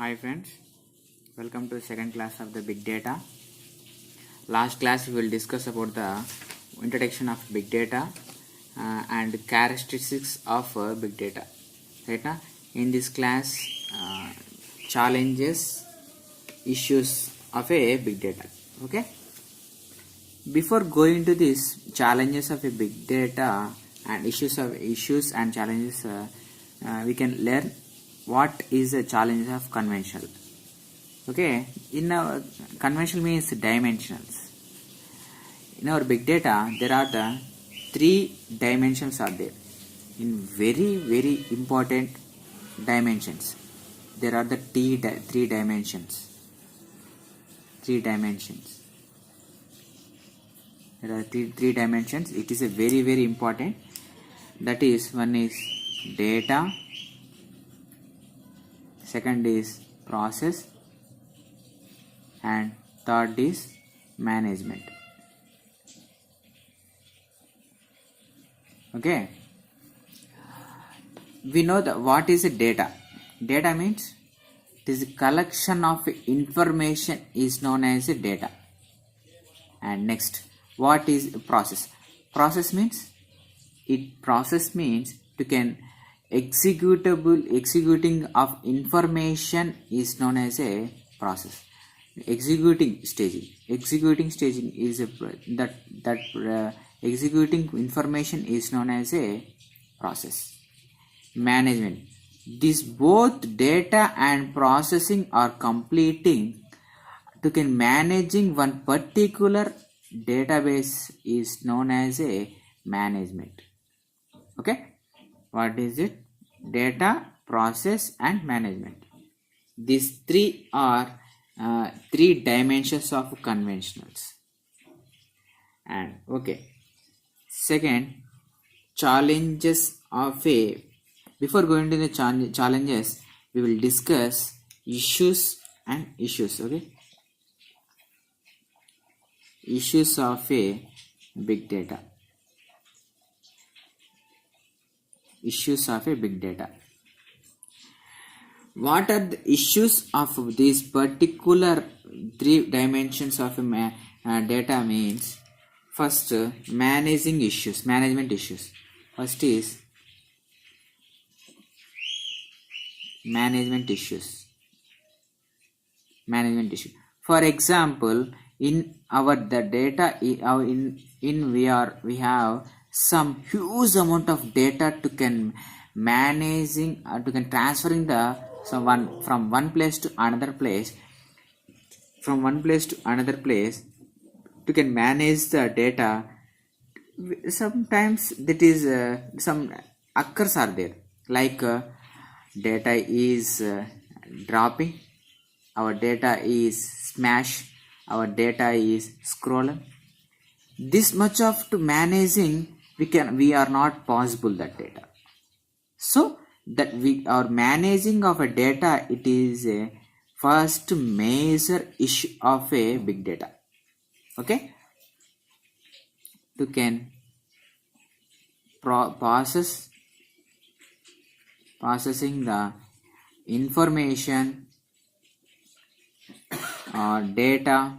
Hi friends, welcome to the second class of the big data. Last class we will discuss about the introduction of big data and characteristics of big data. Right now, in this class, challenges, issues of a big data. Okay. Before going to this challenges of a big data and issues and challenges, we can learn what is the challenge of conventional. Okay, in our conventional means dimensionals. In our big data, there are the three dimensions are there. In very important dimensions, there are the three dimensions. Three dimensions. There are three dimensions. It is a very important. That is, one is data. Second is process. And third is management. Okay, we know that what is a data. Data means it is a collection of information is known as a data. And next, what is a process? Process means to can executing of information is known as a process. Executing staging is executing information is known as a process. Management, this both data and processing are completing to can managing one particular database is known as a management. Okay, what is it? Data, process and management. These three are three dimensions of conventionals. And okay, second, challenges of a. Before going to the challenges, we will discuss issues and issues. Okay, issues of a big data. Issues of a big data. What are the issues of these particular three dimensions of data means? First, management issues. First is management issues. For example, in our the data we have some huge amount of data to can managing to can transferring the from one place to another place to can manage the data. Sometimes that is some occurs are there, like data is dropping, our data is smash, our data is scrolling. This much of to managing we are not possible that data. So that we are managing of a data, it is a first major issue of a big data. Okay, to can processing the information or data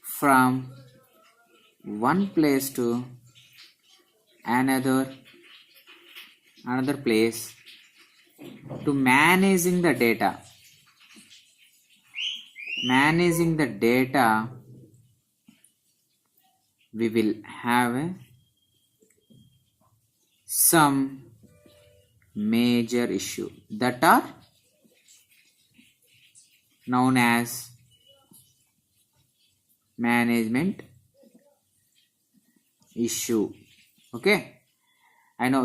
from one place to another place, to managing the data we will have some major issue that are known as management issue. Okay, I know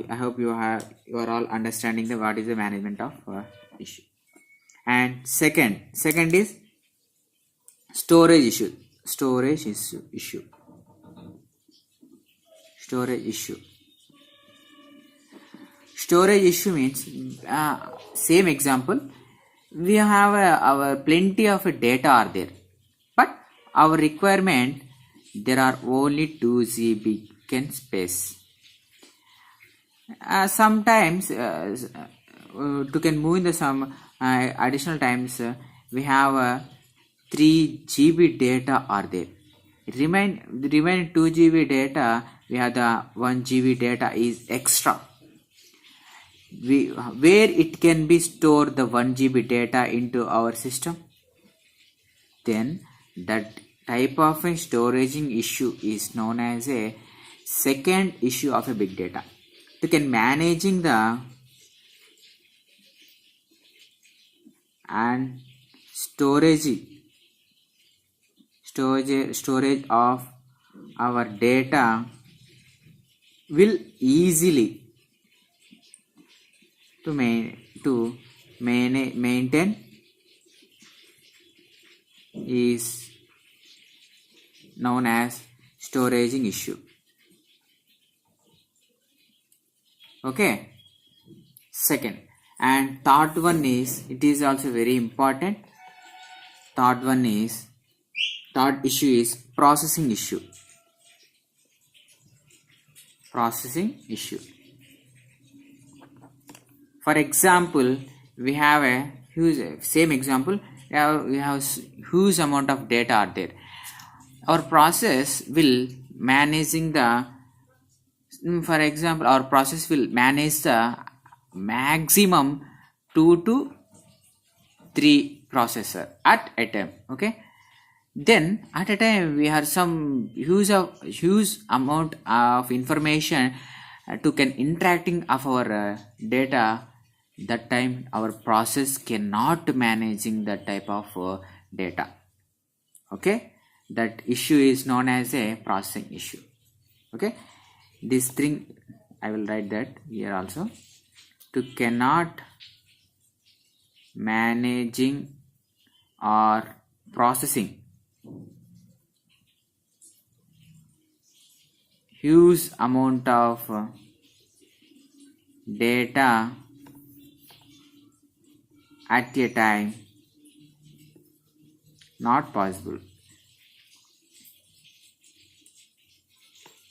I hope you are all understanding the what is the management of issue. And second is storage issue. Storage issue means same example, we have our plenty of data are there, but our requirement there are only 2 GB space. Sometimes to can move in the some additional times, we have 3 GB data are there. Remain 2 GB data, we have the 1 GB data is extra. Where it can be stored the 1 GB data into our system, then that type of a storage issue is known as a second issue of a big data. You can managing the and storage of our data will easily to maintain is known as storage issue. Okay, second and third one is, it is also very important. Third issue is processing issue. For example, we have a huge, same example, we have huge amount of data are there. Our process will managing the, for example, our process will manage the maximum 2 to 3 processor at a time. Okay, then at a time we have some huge amount of information to can interacting of our data. That time our process cannot managing that type of data. Okay, that issue is known as a processing issue. Okay, this thing I will write that here also. To cannot managing or processing huge amount of data at a time, not possible,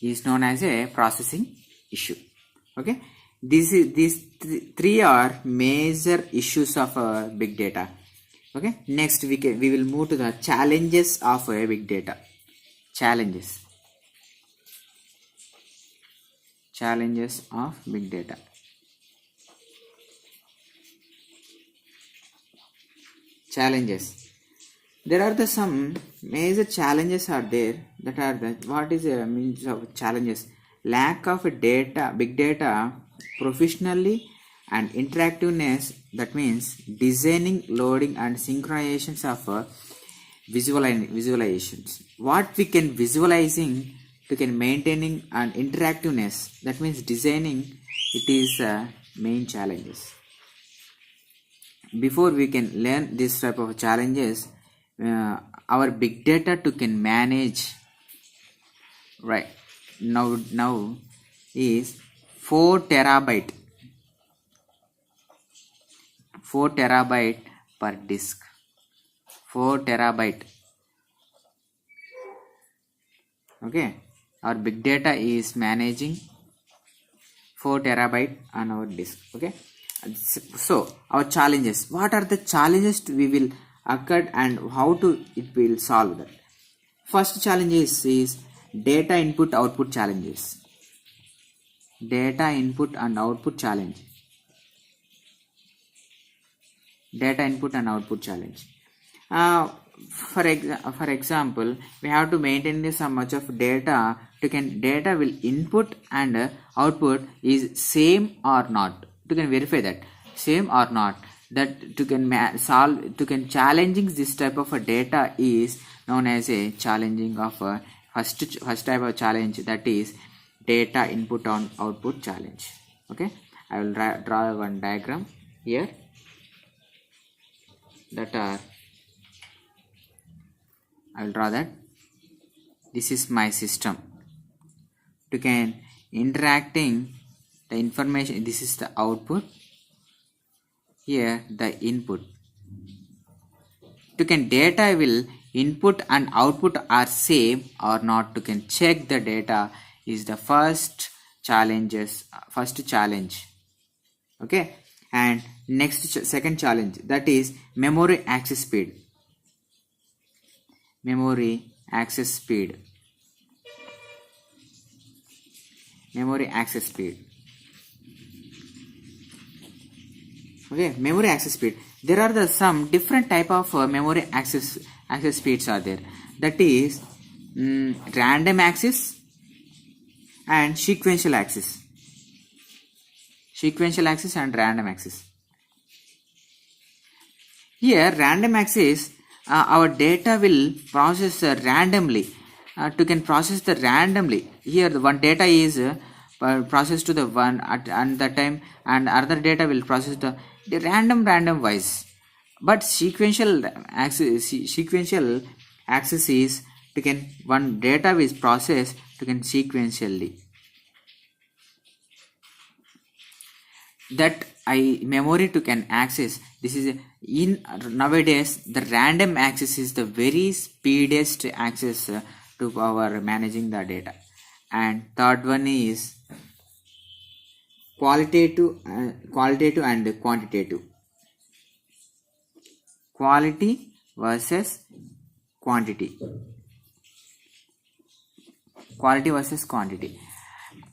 is known as a processing issue. Okay, these three are major issues of big data. Okay, next we will move to the challenges of big data. Challenges of big data. Challenges. There are some major challenges are there. That are the, what is the means of challenges? Lack of data, big data, professionally and interactiveness. That means designing, loading, and synchronizations of visualizations. What we can visualizing, we can maintaining and interactiveness. That means designing. It is main challenges. Before we can learn this type of challenges, our big data to can manage right now is 4 terabyte per disk. 4 terabyte. Okay, our big data is managing 4 terabyte on our disk. Okay, so our challenges, what are the challenges we will occur and how to it will solve that? First challenge is data input output challenges. Data input and output challenge. Data input and output challenge. For example, we have to maintain some much of data. Data will input and output is same or not. To can verify that same or not. That to can solve, to can challenging this type of a data is known as a challenging of first type of challenge, that is data input and output challenge. Okay, I will draw one diagram here. That are, I will draw that. This is my system. To can interacting the information. This is the output. Here the input. To can data will input and output are same or not. To can check the data is the first challenge. Okay, And next second challenge, that is memory access speed. Memory access speed. Memory access speed. Okay, memory access speed. There are some different type of memory access speeds are there. That is random access and sequential access. Sequential access and random access. Here, random access, our data will process randomly. To can process the randomly. Here, the one data is processed to the one at that time, and other data will process the random wise. But sequential access is to can one data is processed to can sequentially. That memory to can access, this is in nowadays the random access is the very speediest access to our managing the data. And third one is qualitative and quantitative. Quality versus quantity. Quality versus quantity.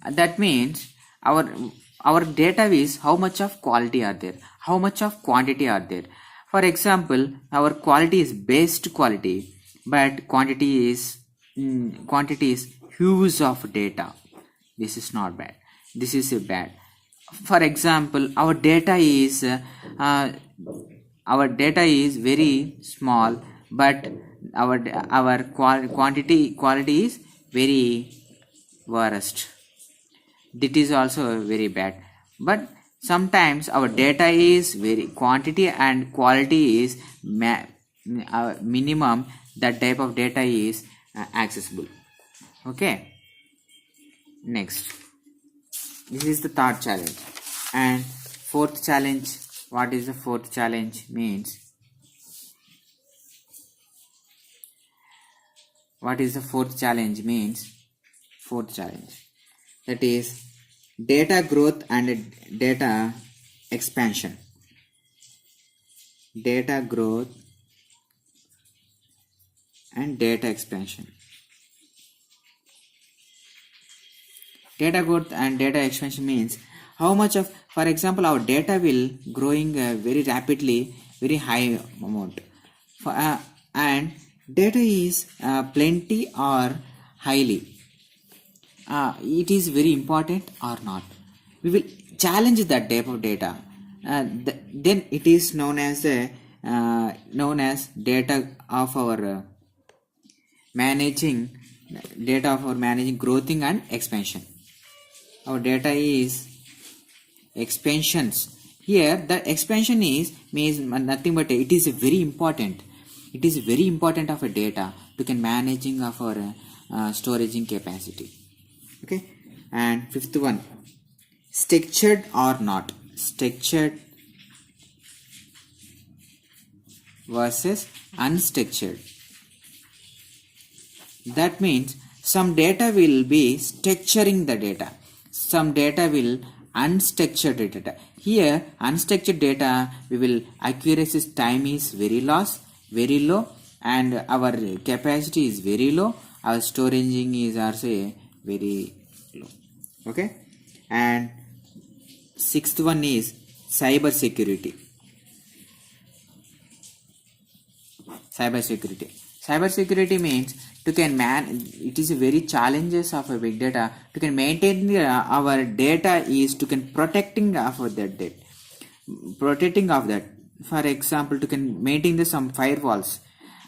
That means our data is how much of quality are there, how much of quantity are there. For example, our quality is best quality, but quantity is huge of data. This is not bad. This is bad. For example, our data is very small, but our quality is very worst. That is also very bad. But sometimes our data is very quantity and quality is minimum. That type of data is accessible. Okay. Next, this is the third challenge. And fourth challenge, what is the fourth challenge means? What is the fourth challenge means? Fourth challenge, that is data growth and data expansion. Data growth and data expansion. Data growth and data expansion means how much of, for example, our data will growing very rapidly, very high amount, and data is plenty or highly. It is very important or not. We will challenge that type of data. Then it is known as data of our managing growthing and expansion. Our data is expansions. Here the expansion means nothing but it is very important. It is very important of a data to can managing of our storaging capacity. Okay. And fifth one, structured or not. Structured versus unstructured. That means some data will be structuring the data, some data will unstructured data. Here unstructured data, we will accuracy time is very low, and our capacity is very low, our storaging is also very low. Okay. And sixth one is cyber security. Cyber security means to can it is a very challenges of a big data to can maintain our data is to can protecting of that data, protecting of that. For example, to can maintain some firewalls,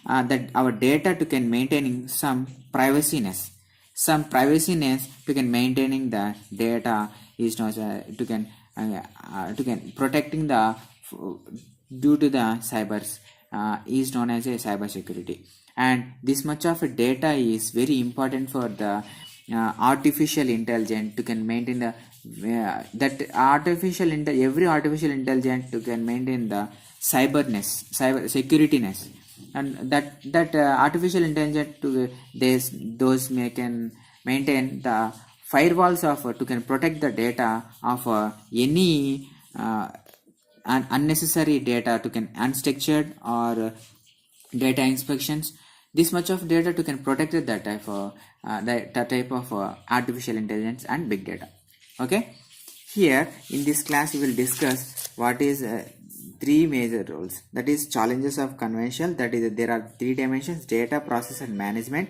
that our data to can maintaining some privaciness to can maintaining the data is not to can protecting the due to the cybers is known as a cyber security. And this much of a data is very important for the artificial intelligence to can maintain the that every artificial intelligence to can maintain the cyber securityness, and that artificial intelligence to those can maintain the firewalls of to can protect the data of any unnecessary data to can unstructured or data inspections. This much of data to can protect that type of artificial intelligence and big data. Okay, here in this class we will discuss what is three major roles, that is challenges of conventional, that is there are three dimensions: data, process and management.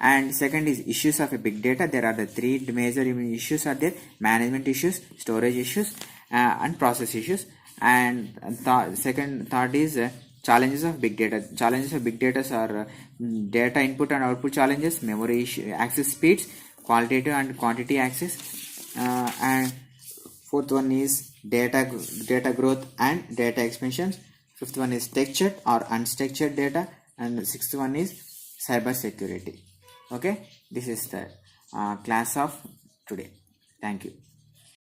And second is issues of a big data. There are the three major issues are there: management issues, storage issues, and process issues. And third is challenges of big data. Challenges of big data are data input and output challenges, memory issue, access speeds, qualitative and quantity access, and fourth one is data growth and data expansions. Fifth one is structured or unstructured data, and the sixth one is cyber security. Okay, this is the class of today. Thank you.